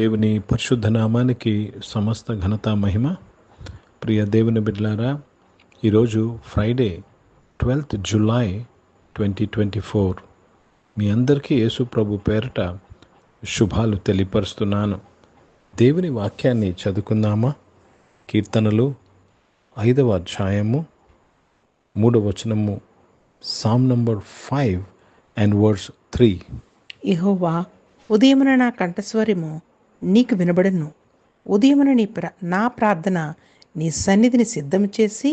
దేవుని పరిశుద్ధ నామానికి సమస్త ఘనత మహిమ. ప్రియ దేవుని బిడ్డలారా, ఈరోజు ఫ్రైడే 12th జూలై 2024. మీ అందరికీ యేసు ప్రభు పేరట శుభాలు తెలియపరుస్తున్నాను. దేవుని వాక్యాన్ని చదువుకుందామా? కీర్తనలు 5వ అధ్యాయము 3వ వచనము, సామ్ నంబర్ 5 and verse 3. యెహోవా, ఉదయమున నా కంఠస్వరము నీకు వినబడును. ఉదయమున నా ప్రార్థన నీ సన్నిధిని సిద్ధము చేసి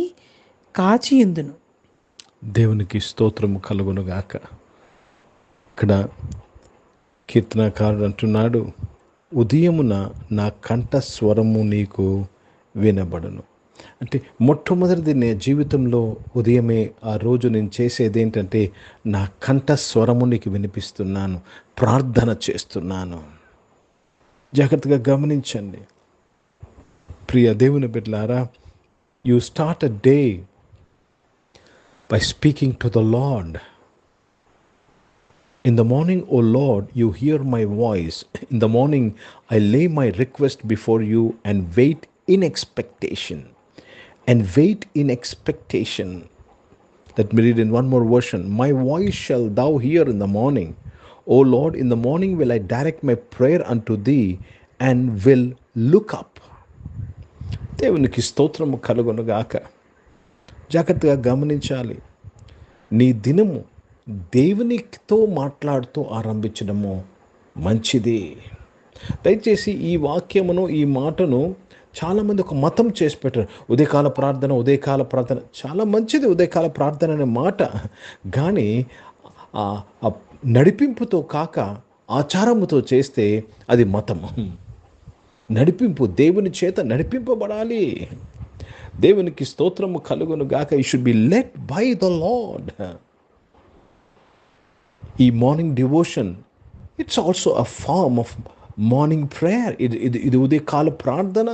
కాచియుందును. దేవునికి స్తోత్రము కలుగునుగాక. ఇక్కడ కీర్తనకారుడు అంటున్నాడు, ఉదయమున నా కంఠస్వరము నీకు వినబడును. అంటే మొట్టమొదటిది నేను జీవితంలో ఉదయమే ఆ రోజు నేను చేసేది ఏంటంటే, నా కంఠస్వరము నీకు వినిపిస్తున్నాను, ప్రార్థన చేస్తున్నాను. జాగ్రత్తగా గమనించండి ప్రియ దేవుని బిడ్డలారా. You start a day by speaking to the lord. In the morning, O Lord, you hear my voice. In the morning, I lay my request before you and wait in expectation. And wait in expectation. Let me read in one more version. My voice shall thou hear in the morning. O Lord, in the morning will I direct my prayer unto thee and will look up. దేవునికి స్తోత్రము కలుగునుగాక. జాగ్రత్తగా గమనించాలి. నీ దినము దేవునితో మాట్లాడుతూ ఆరంభించడము మంచిది. దయచేసి ఈ వాక్యమును, ఈ మాటను చాలామంది ఒక మతం చేసి పెట్టారు. ఉదయకాల ప్రార్థన చాలా మంచిది. ఉదయకాల ప్రార్థన అనే మాట కానీ నడిపింపుతో కాక ఆచారముతో చేస్తే అది మతము. నడిపింపు దేవుని చేత నడిపింపబడాలి. దేవునికి స్తోత్రము కలుగును గాక. You should be led by the lord. ఈ morning devotion, it's also a form of morning prayer. ఇది ఉదయకాల ప్రార్థన.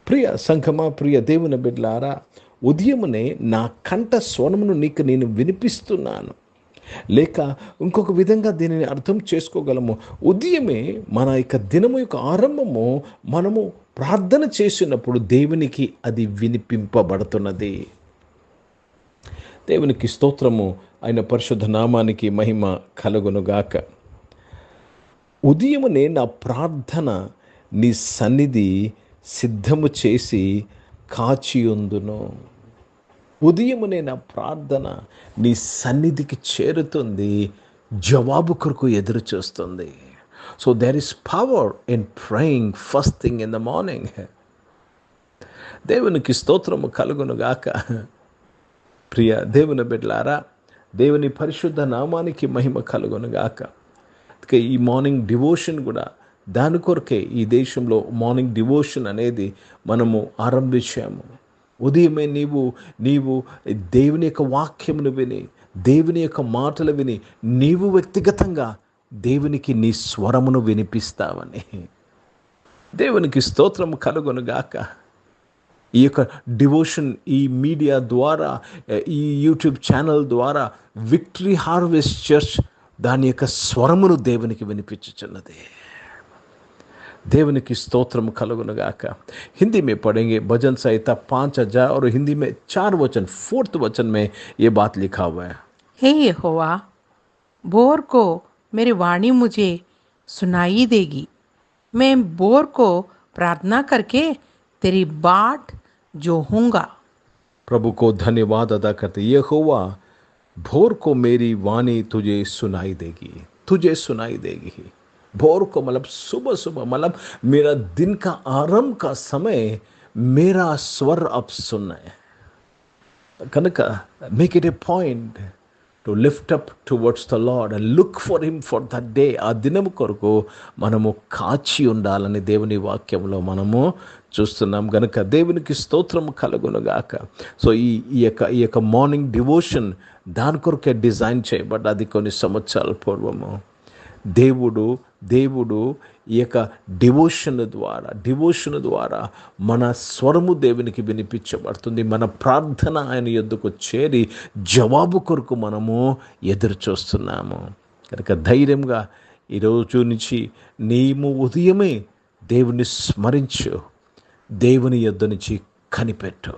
ప్రియ సంఘమా, ప్రియ దేవుని బిడ్డలారా, ఉదయమునే నా కంఠ స్వరమును నీకు నేను వినిపిస్తున్నాను. లేక ఇంకొక విధంగా దీనిని అర్థం చేసుకోగలము. ఉదయమే మన యొక్క దినము యొక్క ఆరంభము. మనము ప్రార్థన చేసినప్పుడు దేవునికి అది వినిపింపబడుతున్నది. దేవునికి స్తోత్రము, ఆయన పరిశుద్ధ నామానికి మహిమ కలుగునుగాక. ఉదయమునే నా ప్రార్థన నీ సన్నిధి సిద్ధము చేసి కాచియుందును. ఉదయమునే నా ప్రార్థన నీ సన్నిధికి చేరుతుంది, జవాబు కొరకు ఎదురు చూస్తుంది. So there is power in praying first thing in the morning. దేవునికి స్తోత్రము కలుగునుగాక. ప్రియ దేవుని బిడ్డలారా, దేవుని పరిశుద్ధ నామానికి మహిమ కలుగునుగాక. ఈ మార్నింగ్ డివోషన్ కూడా దాని కొరకే ఈ దేశంలో మార్నింగ్ డివోషన్ అనేది మనము ఆరంభించాము. ఉదయమే నీవు దేవుని యొక్క వాక్యమును విని, దేవుని యొక్క మాటలు విని, నీవు వ్యక్తిగతంగా దేవునికి నీ స్వరమును వినిపిస్తావని. దేవునికి స్తోత్రము కలుగునుగాక. ఈ యొక్క డివోషన్ ఈ మీడియా ద్వారా, ఈ యూట్యూబ్ ఛానల్ ద్వారా విక్టరీ హార్వెస్ట్ చర్చ్ దాని యొక్క స్వరమును దేవునికి వినిపించుచున్నది. దేవునికి స్తోత్రం కలుగునుగాక. हिंदी में पढ़ेंगे भजन संहिता 5 और हिंदी में 4 वचन, 4th वचन में ये बात लिखा हुआ है. हे यहोवा, भोर को मेरी वाणी मुझे सुनाई देगी. मैं भोर को प्रार्थना करके तेरी बाट जोहूंगा. प्रभु को धन्यवाद अदा करते. यहोवा, भोर को मेरी वाणी तुझे सुनाई देगी. भोर को मतलब सुबह मतलब मेरा दिन का आरंभ का समय, मेरा स्वर अब सुनना है. कनक make it a point to lift up towards the Lord and look for him for that day. ఆ దినము కొరకు మనము కాచి ఉండాలని దేవుని వాక్యంలో మనము చూస్తున్నాం గనుక దేవునికి స్తోత్రము కలుగునుగాక. సో ఈ యొక్క మార్నింగ్ డివోషన్ దాని కొరకే డిజైన్ చేయబడ్డ. అది కొన్ని సంవత్సరాల పూర్వము దేవుడు ఈ యొక్క డివోషన్ ద్వారా మన స్వరము దేవునికి వినిపించబడుతుంది. మన ప్రార్థన ఆయన యొద్దకు చేరి జవాబు కొరకు మనము ఎదురు చూస్తున్నాము. కనుక ధైర్యంగా ఈరోజు నుంచి నీవు ఉదయమే దేవుని స్మరించు, దేవుని యొద్ద నుంచి కనిపెట్టు.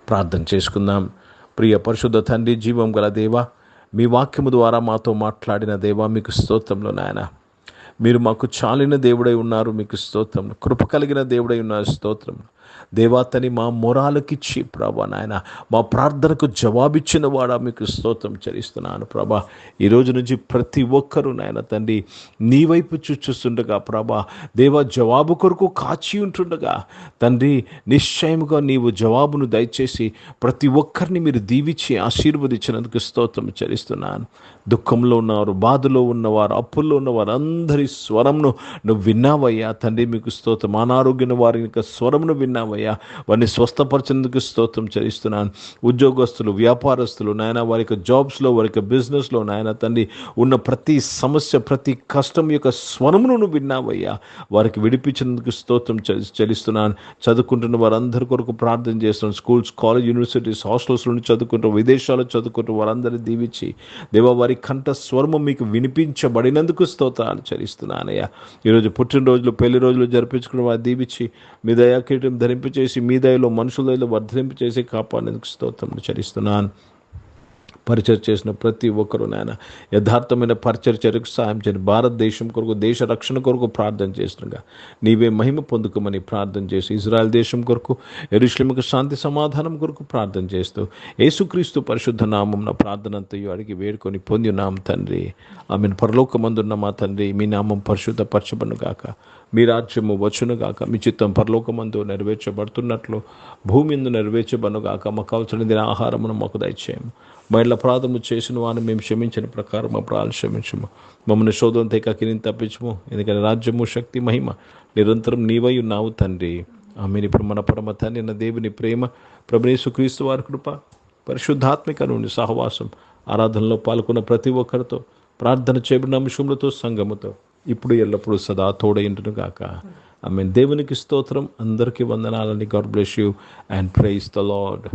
ప్రార్థన చేసుకుందాం. ప్రియ పరిశుద్ధ తండ్రి, జీవం గల దేవా, మీ వాక్యము ద్వారా మాతో మాట్లాడిన దేవా, మీకు స్తోత్రంలో నాయన. మీరు మాకు చాలిన దేవుడై ఉన్నారు, మీకు స్తోత్రం. కృప కలిగిన దేవుడై ఉన్నారు, స్తోత్రం. దేవాతని మా మొరాలకిచ్చి ప్రభా నాయన, మా ప్రార్థనకు జవాబిచ్చిన వాడా, మీకు స్తోత్రం చెల్లిస్తున్నాను ప్రభా. ఈరోజు నుంచి ప్రతి ఒక్కరూ నాయన తండ్రి నీ వైపు చూస్తుండగా ప్రభా దేవా, జవాబు కొరకు కాచి ఉంటుండగా తండ్రి, నిశ్చయముగా నీవు జవాబును దయచేసి ప్రతి ఒక్కరిని మీరు దీవించి ఆశీర్వదించినందుకు స్తోత్రం చెల్లిస్తున్నాను. దుఃఖంలో ఉన్నవారు, బాధలో ఉన్నవారు, అప్పుల్లో ఉన్నవారు అందరి స్వరంను నువ్వు విన్నావయ్యా తండ్రి, మీకు స్తోత్రం. అనారోగ్యం వారి యొక్క స్వరంను విన్నావయ్యా, వారిని స్వస్థపరిచేందుకు స్తోత్రం చెల్లిస్తున్నాను. ఉద్యోగస్తులు, వ్యాపారస్తులు నాయన, వారి యొక్క జాబ్స్లో, వారి యొక్క బిజినెస్లో నాయన తండ్రి ఉన్న ప్రతి సమస్య, ప్రతి కష్టం యొక్క స్వరమును నువ్వు విన్నావయ్యా, వారికి విడిపించేందుకు స్తోత్రం చెల్లిస్తున్నాను. చదువుకుంటున్న వారందరి కొరకు ప్రార్థన చేస్తున్నాను. స్కూల్స్, కాలేజ్, యూనివర్సిటీస్, హాస్టల్స్ నుండి చదువుకుంటూ, విదేశాల్లో చదువుకుంటూ వారందరినీ దీవించి దేవా, వారి కంఠ స్వరము మీకు వినిపించబడినందుకు స్తోత్రాలు చెల్లిస్తున్నానయ్యా. ఈరోజు పుట్టినరోజులు, పెళ్లి రోజులు జరిపించుకున్న వారు దీవించి మీ దయా కిరీటం ధరింపచేసి, మీ దయలో మనుషుల దయలో వర్ధలింపచేసి కాపాడేందుకు స్తోత్రం చెల్లిస్తున్నాను. పరిచయం చేసిన ప్రతి ఒక్కరూ నాయన యథార్థమైన పరిచర్యకు సాయం చేయండి. భారతదేశం కొరకు, దేశ రక్షణ కొరకు ప్రార్థన చేస్తుండగా నీవే మహిమ పొందుకోమని ప్రార్థన చేసి, ఇజ్రాయెల్ దేశం కొరకు, యెరూషలేముకు శాంతి సమాధానం కొరకు ప్రార్థన చేస్తూ యేసుక్రీస్తు పరిశుద్ధ నామమున ప్రార్థన అంతయు అడిగి వేడుకొని పొంది ఉన్నాం తండ్రి. ఆమెను. పరలోకమందున్న మా తండ్రి, మీ నామం పరిశుద్ధపరచబడును గాక, మీ రాజ్యము వచ్చును గాక, మీ చిత్తం పరలోకమందు నెరవేర్చబడుతున్నట్లు భూమి యందు నెరవేర్చబడును గాక. మాకు కావలసిన ఆహారమును మాకు దయచేయము. మా ఇళ్ళ అపరాధము చేసిన వారిని మేము క్షమించిన ప్రకారం మా అపరాధాలు క్షమించము. మమ్మల్ని శోధన తెగకిని తప్పించము. ఎందుకంటే రాజ్యము, శక్తి, మహిమ నిరంతరం నీవై ఉన్నావు తండ్రి. ఆమెను. ఇప్పుడు మన పరమ తండ్రి అయిన దేవుని ప్రేమ, ప్రభువైన యేసుక్రీస్తు వారి కృప, పరిశుద్ధాత్మిక నుండి సహవాసం, ఆరాధనలో పాల్గొన్న ప్రతి ఒక్కరితో, ప్రార్థన చేయబడిన అంశములతో, సంఘముతో ఇప్పుడు ఎల్లప్పుడూ సదా తోడైండును గాక. ఆమేన్. దేవునికి స్తోత్రం. అందరికీ వందనాలని. God bless you and praise the lord.